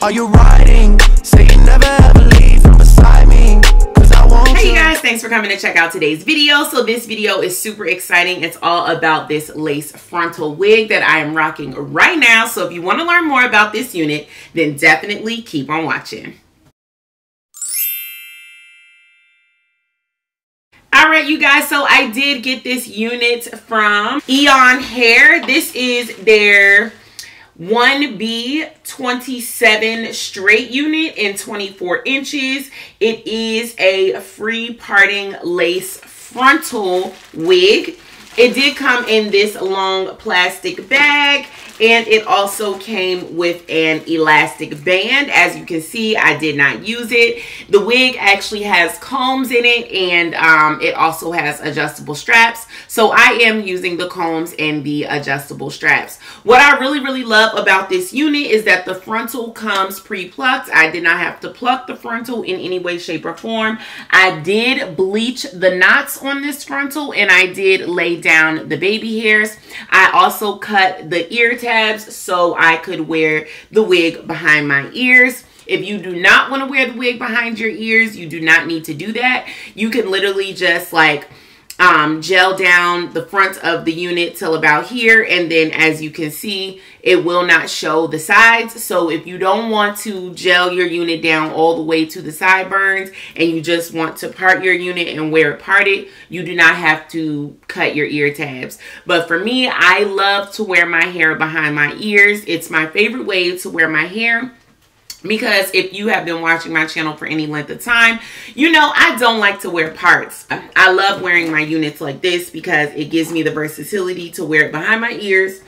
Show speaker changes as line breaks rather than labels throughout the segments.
Are you riding? Say you never ever leave from beside me. Hey you guys, thanks for coming to check out today's video. So this video is super exciting. It's all about this lace frontal wig that I am rocking right now. So if you want to learn more about this unit, then definitely keep on watching. Alright you guys, so I did get this unit from Eayon Hair. This is their 1B 27 straight unit in 24 inches. It is a free parting lace frontal wig. It did come in this long plastic bag, and it also came with an elastic band. As you can see, I did not use it. The wig actually has combs in it, and it also has adjustable straps. So I am using the combs and the adjustable straps. What I really love about this unit is that the frontal comes pre-plucked. I did not have to pluck the frontal in any way, shape, or form. I did bleach the knots on this frontal, and I did lay down the baby hairs. I also cut the ear tabs so I could wear the wig behind my ears. If you do not want to wear the wig behind your ears, you do not need to do that. You can literally just like gel down the front of the unit till about here, and then as you can see, it will not show the sides. So if you don't want to gel your unit down all the way to the sideburns and you just want to part your unit and wear it parted, you do not have to cut your ear tabs. But for me, I love to wear my hair behind my ears. It's my favorite way to wear my hair, because if you have been watching my channel for any length of time, you know I don't like to wear parts. I love wearing my units like this because it gives me the versatility to wear it behind my ears,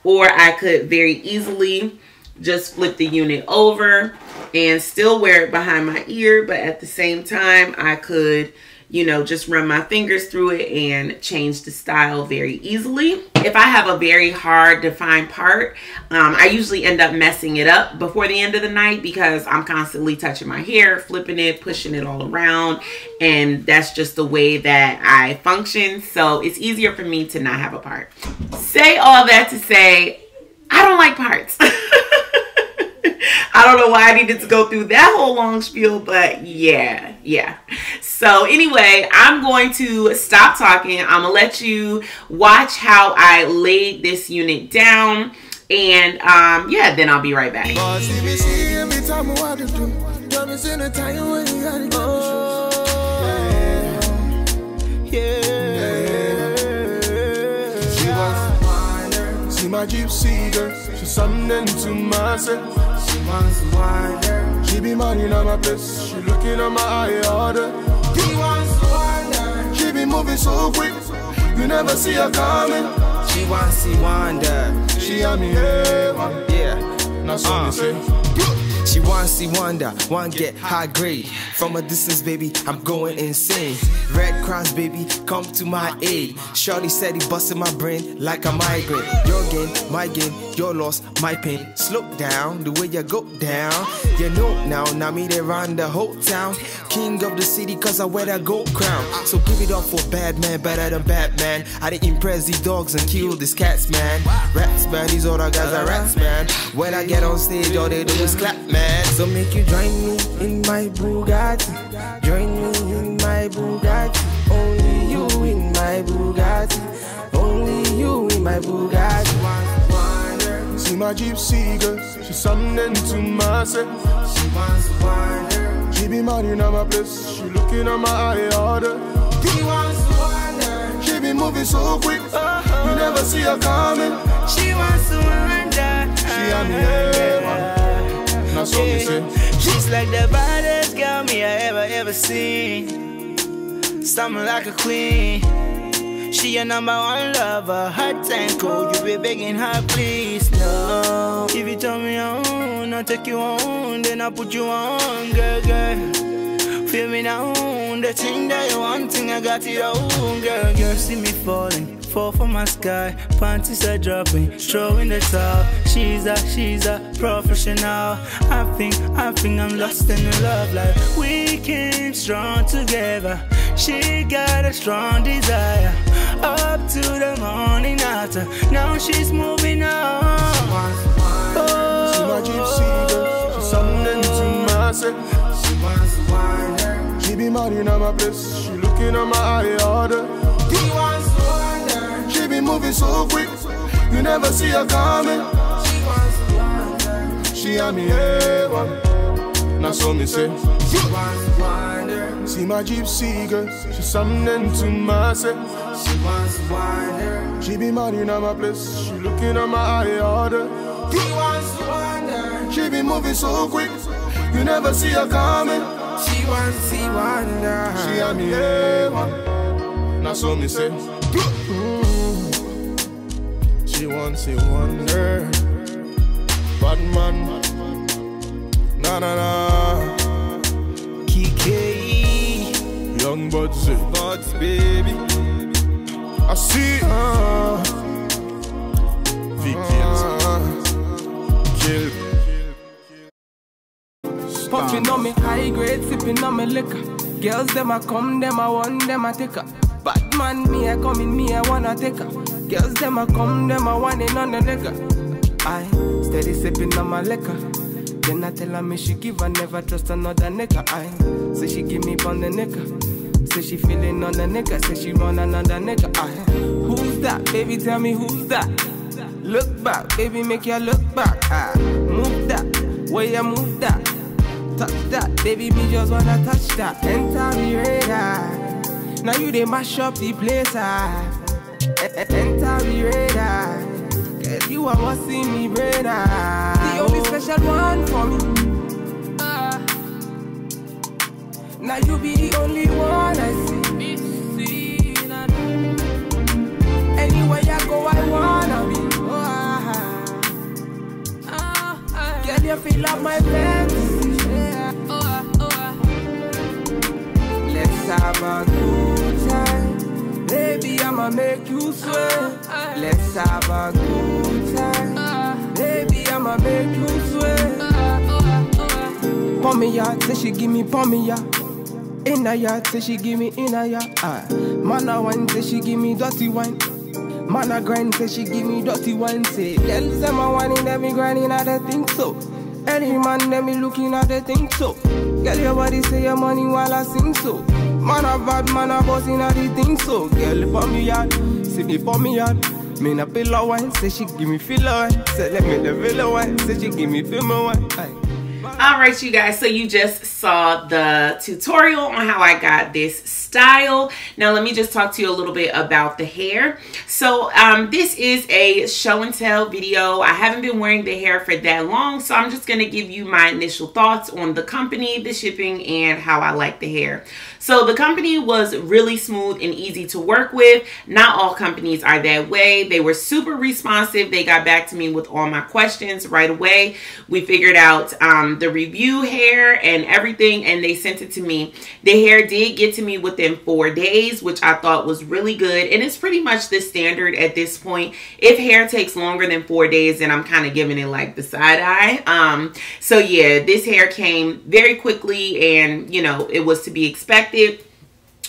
or I could very easily just flip the unit over and still wear it behind my ear, but at the same time I could, you know, just run my fingers through it and change the style very easily. If I have a very hard defined part, I usually end up messing it up before the end of the night because I'm constantly touching my hair, flipping it, pushing it all around, and that's just the way that I function. So it's easier for me to not have a part. Say all that to say, I don't like parts. I don't know why I needed to go through that whole long spiel, but yeah. So anyway, I'm going to stop talking. I'm gonna let you watch how I laid this unit down, and yeah, then I'll be right back. See my gypsy girl, she's something to myself. She wants to wonder. She be minding on my place, she looking at my eye order. He wants to wonder. She be moving so quick, you never see her coming. She wants to wonder. She on me, yeah. That's what they say. She wants to wonder, want get high grade. From a distance, baby, I'm going insane. Red Cross, baby, come to my aid. Shorty said he busted my brain like a migraine. Your game, my game, your loss, my pain. Slow down, the way you go down. You know now me they run the whole town. King of the city cause I wear that gold crown. So give it up for bad man, better than Batman. I didn't impress these dogs and kill these cats, man. Rats, man, these other guys are rats, man. When I get on stage, all they do is clap, man. So make you join me in my Bugatti. Join me in my Bugatti. Only you in my Bugatti. Only you in my Bugatti. See my gypsy girl, she's something to myself. She wants to wonder. She be minding on my place, she looking at my eye order. He wants to wonder. She be moving so quick, you never see her coming. She wants to wonder. She on me, that's what we say. She's like the baddest girl me I ever seen. Something like a queen. She your number one lover, hot and cold. You be begging her, please, no. If you tell me on, I'll take you on, then I'll put you on, girl. Feel me now, the thing that you want, thing I got it on, girl. See me falling, fall from my sky, panties are dropping, throwing the towel. She's a professional. I think I'm lost in love, like we came strong together. She got a strong desire, up to the morning after. Now she's moving on. See my gypsy girl, she's
be mad in my place. She looking at my eye order. He wants to wonder. She be moving so quick. You never see her coming. She wants to wonder. She and me A1. Now so me say. She wants to wonder. See my gypsy girl. She's something to myself. She wants to wonder. She be mad in my place. She looking at my eye order. He wants to wonder. She be moving so quick. You never see her coming. She wants to see wonder. She and me A1. Now so me say. She wants to wonder. Bad man. Na na na. Kiki. Young buds, buds baby. I see kill.
Puffing on me high grade, sipping on me liquor. Girls them a come, them a want, them a take her. Bad man, me a come in, me a wanna take her. Girls them a come, them a want it on the liquor. I steady sipping on my liquor. Then I tell her me she give her, never trust another nigga. I say she give me on the nigga. Say she feeling on the nigga. Say she want another nigga. I who's that? Baby, tell me who's that? Look back, baby, make you look back. Move that, where you move that. Touch that, baby, me just wanna touch that. Enter the radar. Now you they mash up the place. Enter the radar. Girl, you are what see me brain. The only special one for me. Now you be the only one I see. Anywhere I go, I wanna be. Girl, you feel like my fantasy. Let's have a good time. Baby, I'ma make you sweat. Let's have a good time. Baby, I'ma make you sweat. Pon me yard, say she give me pon me yard. In a yard, say she give me in a yard. Man a wine, say she give me dirty wine. Man a grind, say she give me dirty wine. Say, girl, say my wine in every grinding, I don't think so. Any man, let me looking at the thing so. Girl, your body say your money while I sing so. Man a bad, man a boss in a the thing so. Girl, pon me yard, say me pon me yard. Me na pillow wine, say she give me filler wine. Say let me the villa wine, say she give me film wine.
Alright, you guys, so you just saw the tutorial on how I got this style. Now let me just talk to you a little bit about the hair. So this is a show and tell video. I haven't been wearing the hair for that long, so I'm just going to give you my initial thoughts on the company, the shipping, and how I like the hair. So the company was really smooth and easy to work with. Not all companies are that way. They were super responsive. They got back to me with all my questions right away. We figured out the review hair and everything, and they sent it to me. The hair did get to me within 4 days, which I thought was really good, and it's pretty much the standard at this point. If hair takes longer than 4 days, then I'm kind of giving it like the side eye. So yeah, this hair came very quickly, and you know, it was to be expected.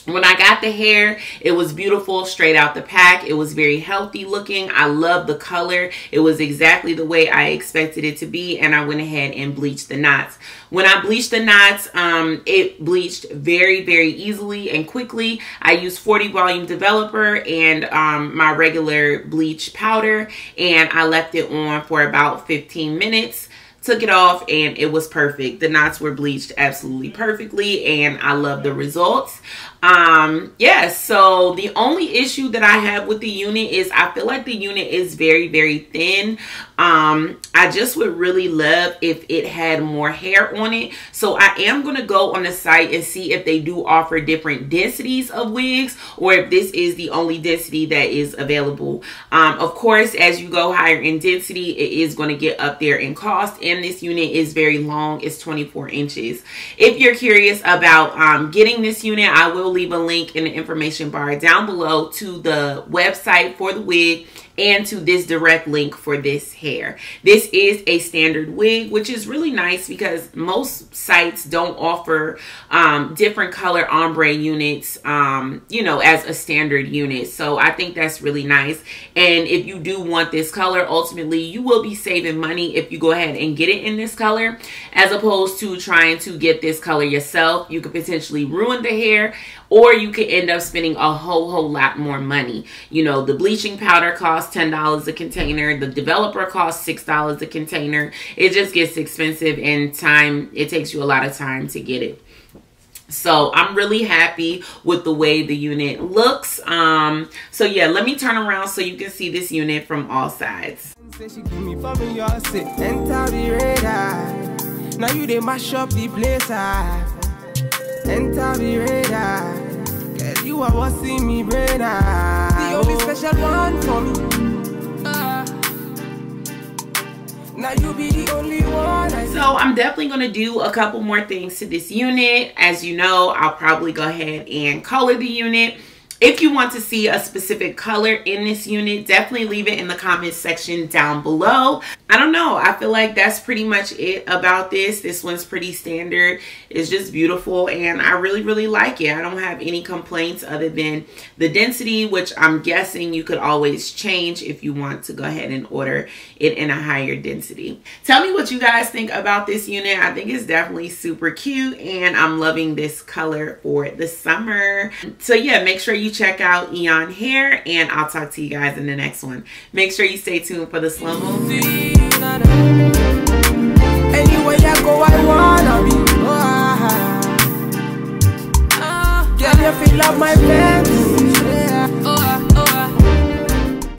When I got the hair, it was beautiful straight out the pack. It was very healthy looking. I love the color. It was exactly the way I expected it to be, and I went ahead and bleached the knots. When I bleached the knots, it bleached very, very easily and quickly. I used 40 volume developer and my regular bleach powder, and I left it on for about 15 minutes. Took it off, and it was perfect. The knots were bleached absolutely perfectly, and I love the results. Yeah, so the only issue that I have with the unit is I feel like the unit is very, very thin. I just would really love if it had more hair on it. So I am going to go on the site and see if they do offer different densities of wigs, or if this is the only density that is available. Of course, as you go higher in density, it is going to get up there in cost, and this unit is very long. It's 24 inches. If you're curious about getting this unit, I will leave a link in the information bar down below to the website for the wig and to this direct link for this hair. This is a standard wig, which is really nice because most sites don't offer different color ombre units, you know, as a standard unit. So I think that's really nice. And if you do want this color, ultimately you will be saving money if you go ahead and get it in this color, as opposed to trying to get this color yourself. You could potentially ruin the hair, or you could end up spending a whole lot more money. You know, the bleaching powder costs $10 a container. The developer costs $6 a container. It just gets expensive, and it takes you a lot of time to get it. So I'm really happy with the way the unit looks. So yeah, let me turn around so you can see this unit from all sides.
Now you they mash up the place. Enter the radar. Girl, you are what's in me brain. The only special one for me. Now you be the only one.
So I'm definitely going to do a couple more things to this unit. As you know, I'll probably go ahead and color the unit. If you want to see a specific color in this unit, definitely leave it in the comments section down below. I don't know. I feel like that's pretty much it about this. This one's pretty standard. It's just beautiful, and I really like it. I don't have any complaints other than the density, which I'm guessing you could always change if you want to go ahead and order it in a higher density. Tell me what you guys think about this unit. I think it's definitely super cute, and I'm loving this color for the summer. So yeah, make sure you check out Eayon Hair, and I'll talk to you guys in the next one. Make sure you stay tuned for the slow-mo.